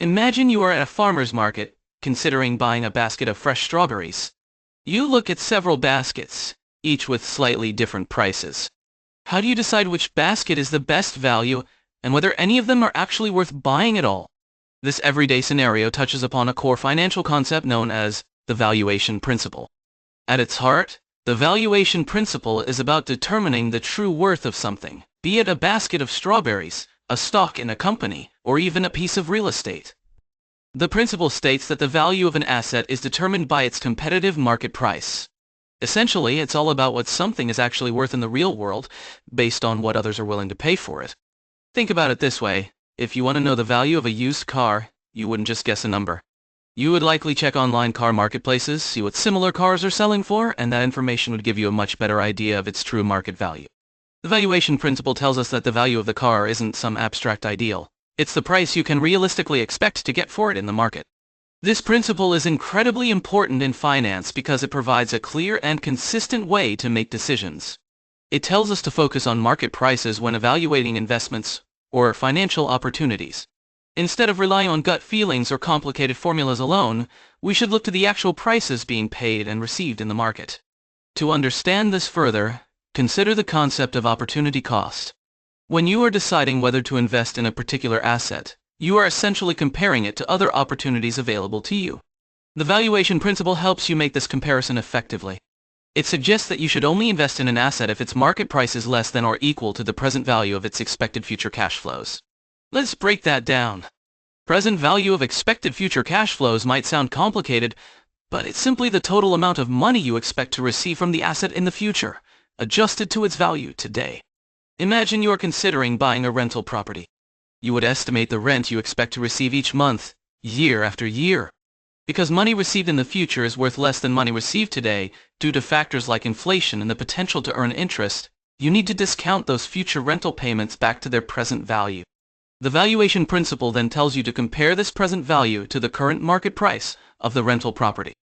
Imagine you are at a farmer's market, considering buying a basket of fresh strawberries. You look at several baskets, each with slightly different prices. How do you decide which basket is the best value, and whether any of them are actually worth buying at all? This everyday scenario touches upon a core financial concept known as the valuation principle. At its heart, the valuation principle is about determining the true worth of something, be it a basket of strawberries, a stock in a company, or even a piece of real estate. The principle states that the value of an asset is determined by its competitive market price. Essentially, it's all about what something is actually worth in the real world, based on what others are willing to pay for it. Think about it this way: if you want to know the value of a used car, you wouldn't just guess a number. You would likely check online car marketplaces, see what similar cars are selling for, and that information would give you a much better idea of its true market value. The valuation principle tells us that the value of the car isn't some abstract ideal. It's the price you can realistically expect to get for it in the market. This principle is incredibly important in finance because it provides a clear and consistent way to make decisions. It tells us to focus on market prices when evaluating investments or financial opportunities. Instead of relying on gut feelings or complicated formulas alone, we should look to the actual prices being paid and received in the market. To understand this further, consider the concept of opportunity cost. When you are deciding whether to invest in a particular asset, you are essentially comparing it to other opportunities available to you. The valuation principle helps you make this comparison effectively. It suggests that you should only invest in an asset if its market price is less than or equal to the present value of its expected future cash flows. Let's break that down. Present value of expected future cash flows might sound complicated, but it's simply the total amount of money you expect to receive from the asset in the future, adjusted to its value today. Imagine you are considering buying a rental property. You would estimate the rent you expect to receive each month, year after year. Because money received in the future is worth less than money received today, due to factors like inflation and the potential to earn interest, you need to discount those future rental payments back to their present value. The valuation principle then tells you to compare this present value to the current market price of the rental property.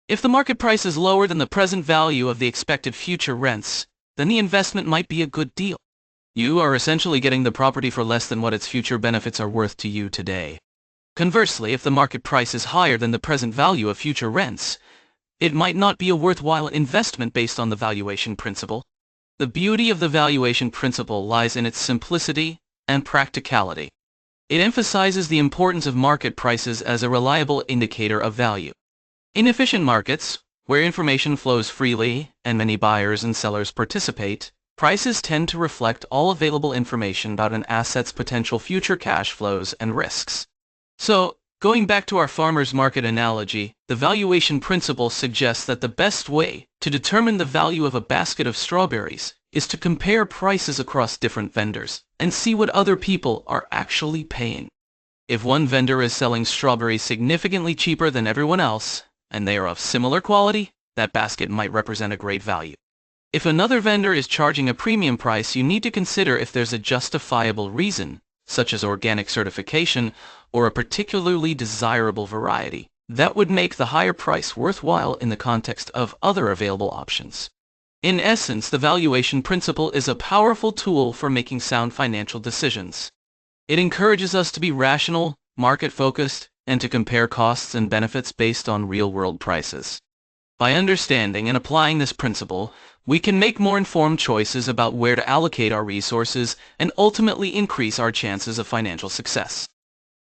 If the market price is lower than the present value of the expected future rents, then the investment might be a good deal. You are essentially getting the property for less than what its future benefits are worth to you today. Conversely, if the market price is higher than the present value of future rents, it might not be a worthwhile investment based on the valuation principle. The beauty of the valuation principle lies in its simplicity and practicality. It emphasizes the importance of market prices as a reliable indicator of value. In efficient markets, where information flows freely and many buyers and sellers participate, prices tend to reflect all available information about an asset's potential future cash flows and risks. So, going back to our farmer's market analogy, the valuation principle suggests that the best way to determine the value of a basket of strawberries is to compare prices across different vendors and see what other people are actually paying. If one vendor is selling strawberries significantly cheaper than everyone else, and they are of similar quality, that basket might represent a great value. If another vendor is charging a premium price, you need to consider if there's a justifiable reason, such as organic certification or a particularly desirable variety, that would make the higher price worthwhile in the context of other available options. In essence, the valuation principle is a powerful tool for making sound financial decisions. It encourages us to be rational, market-focused, and to compare costs and benefits based on real-world prices. By understanding and applying this principle, we can make more informed choices about where to allocate our resources and ultimately increase our chances of financial success.